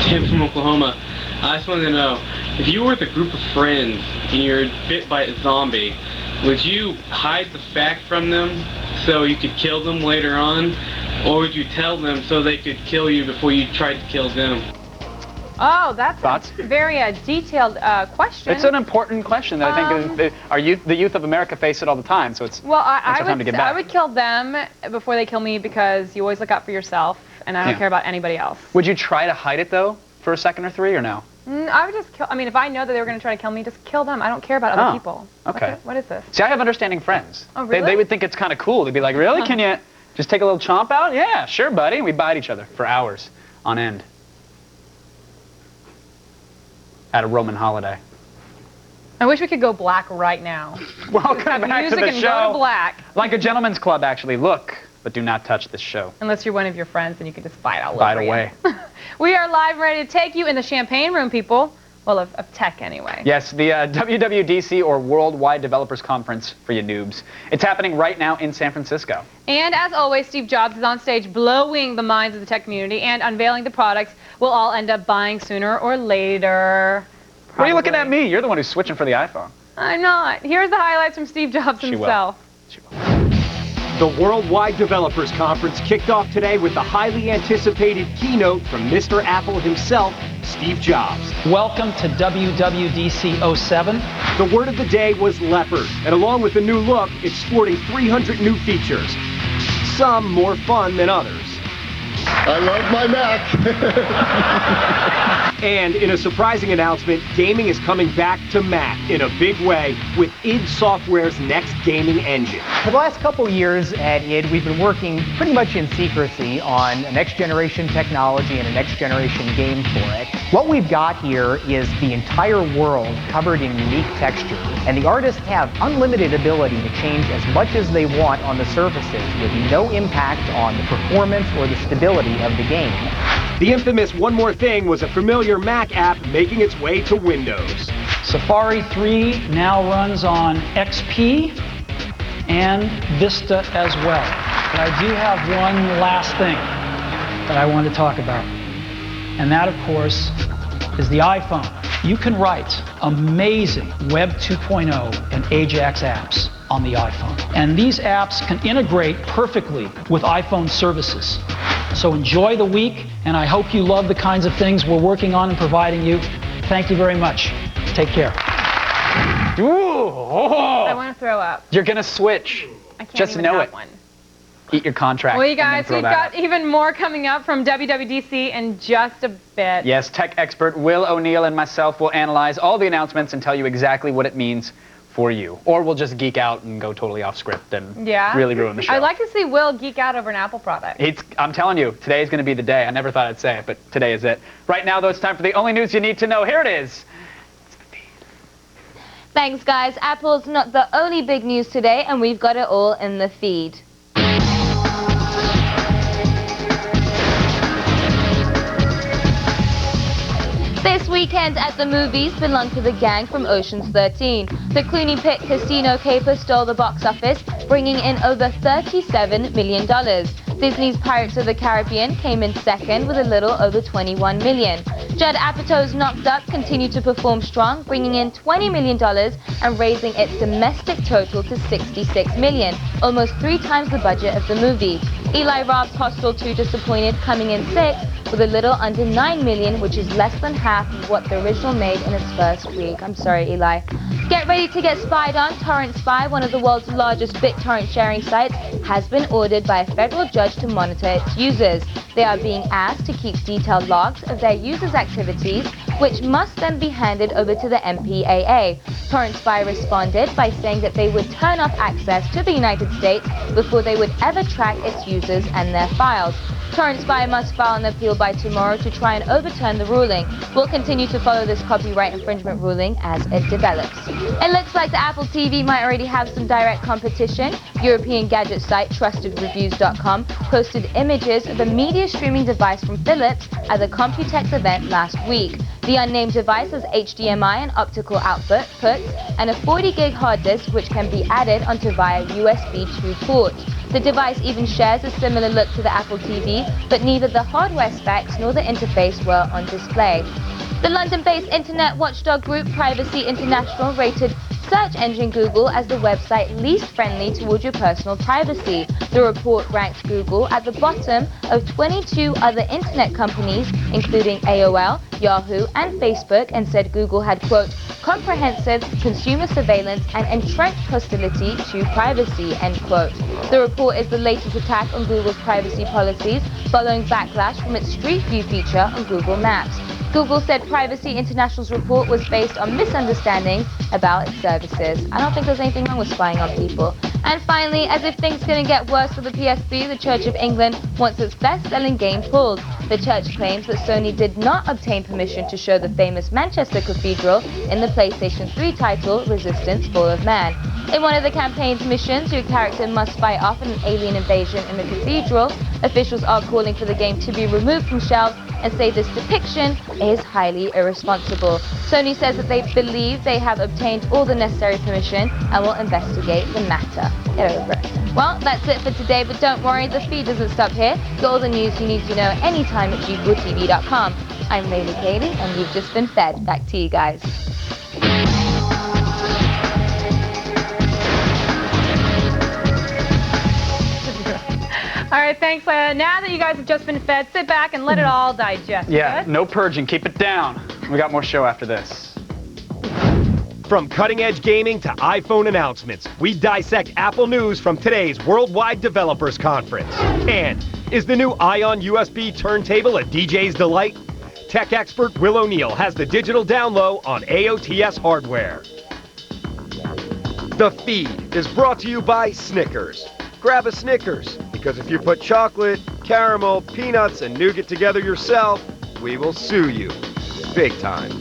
Tim from Oklahoma. I just wanted to know, if you were with a group of friends and you're bit by a zombie, would you hide the fact from them so you could kill them later on? Or would you tell them so they could kill you before you tried to kill them? Oh, that's a very detailed question. It's an important question that I think the youth of America face it all the time, so it's I would kill them before they kill me, because you always look out for yourself, and I don't care about anybody else. Would you try to hide it, though, for a second or three, or no? I would just kill. I mean, if I know that they were going to try to kill me, just kill them. I don't care about other people. Okay. What is this? See, I have understanding friends. Oh, really? They would think it's kind of cool. They'd be like, really? Can you just take a little chomp out? Yeah, sure, buddy. And we bite each other for hours on end. At a Roman holiday. I wish we could go black right now. Welcome back to the show. Go to black. Like a gentleman's club, actually. Look, but do not touch this show. Unless you're one of your friends, and you can just bite all over. Bite away. We are live and ready to take you in the champagne room, people. Well, of tech, anyway. Yes, the WWDC, or Worldwide Developers Conference for you noobs. It's happening right now in San Francisco. And as always, Steve Jobs is on stage blowing the minds of the tech community and unveiling the products we'll all end up buying sooner or later. Probably. What are you looking at me? You're the one who's switching for the iPhone. I'm not. Here's the highlights from Steve Jobs himself. She will. The Worldwide Developers Conference kicked off today with the highly anticipated keynote from Mr. Apple himself, Steve Jobs. Welcome to WWDC 07. The word of the day was leopard, and along with the new look, it's sporting 300 new features. Some more fun than others. I love my Mac. And in a surprising announcement, gaming is coming back to Mac in a big way with id Software's next gaming engine. For the last couple years at id, we've been working pretty much in secrecy on a next generation technology and a next generation game for it. What we've got here is the entire world covered in unique texture, and the artists have unlimited ability to change as much as they want on the surfaces with no impact on the performance or the stability of the game. The infamous One More Thing was a familiar Mac app making its way to Windows. Safari 3 now runs on XP and Vista as well. But I do have one last thing that I want to talk about. And that, of course, is the iPhone. You can write amazing Web 2.0 and AJAX apps on the iPhone. And these apps can integrate perfectly with iPhone services. So enjoy the week, and I hope you love the kinds of things we're working on and providing you. Thank you very much. Take care. I want to throw up. You're going to switch. I can't Just even know have it. one. Eat your contract. Well, you guys, we've got up. even more coming up from WWDC in just a bit. Yes, tech expert Will O'Neill and myself will analyze all the announcements and tell you exactly what it means for you. Or we'll just geek out and go totally off script and really ruin the show. I'd like to see Will geek out over an Apple product. I'm telling you, today is going to be the day. I never thought I'd say it, but today is it. Right now, though, it's time for the only news you need to know. Here it is. Thanks, guys. Apple's not the only big news today, and we've got it all in the feed. This weekend at the movies belonged to the gang from Ocean's 13. The Clooney Pitt casino caper stole the box office, bringing in over $37 million. Disney's Pirates of the Caribbean came in second with a little over $21 million. Judd Apatow's Knocked Up continued to perform strong, bringing in $20 million and raising its domestic total to $66 million, almost 3 times the budget of the movie. Eli Roth's Hostel 2 disappointed, coming in 6th with a little under $9 million, which is less than half of what the original made in its first week. I'm sorry, Eli. Get ready to get spied on. Torrent Spy, one of the world's largest BitTorrent sharing sites, has been ordered by a federal judge to monitor its users. They are being asked to keep detailed logs of their users' activities, which must then be handed over to the MPAA. Torrent Spy responded by saying that they would turn off access to the United States before they would ever track its users and their files. Torrent Spy must file an appeal by tomorrow to try and overturn the ruling. We'll continue to follow this copyright infringement ruling as it develops. It looks like the Apple TV might already have some direct competition. European gadget site TrustedReviews.com posted images of a media streaming device from Philips at the Computex event last week. The unnamed device has HDMI and optical outputs and a 40 gig hard disk which can be added onto via USB 2 port. The device even shares a similar look to the Apple TV, but neither the hardware specs nor the interface were on display. The London-based internet watchdog group Privacy International rated search engine Google as the website least friendly towards your personal privacy. The report ranked Google at the bottom of 22 other internet companies, including AOL, Yahoo, and Facebook, and said Google had, quote, comprehensive consumer surveillance and entrenched hostility to privacy, end quote. The report is the latest attack on Google's privacy policies, following backlash from its Street View feature on Google Maps. Google said Privacy International's report was based on misunderstandings about its services. I don't think there's anything wrong with spying on people. And finally, as if things couldn't get worse for the PSP, the Church of England wants its best-selling game pulled. The church claims that Sony did not obtain permission to show the famous Manchester Cathedral in the PlayStation 3 title Resistance: Fall of Man. In one of the campaign's missions, your character must fight off an alien invasion in the cathedral. Officials are calling for the game to be removed from shelves and say this depiction is highly irresponsible. Sony says that they believe they have obtained all the necessary permission and will investigate the matter. Get over it. Well, that's it for today, but don't worry, the feed doesn't stop here. Get all the news you need to know anytime at g4tv.com. I'm Lady Kaylee, and you've just been fed. Back to you guys. All right, thanks. Now that you guys have just been fed, sit back and let it all digest. Yeah, Good? no purging. Keep it down. We got more show after this. From cutting-edge gaming to iPhone announcements, we dissect Apple news from today's Worldwide Developers Conference. And is the new Ion USB turntable a DJ's delight? Tech expert Will O'Neill has the digital down low on AOTS hardware. The feed is brought to you by Snickers. Grab a Snickers, because if you put chocolate, caramel, peanuts, and nougat together yourself, we will sue you. Big time.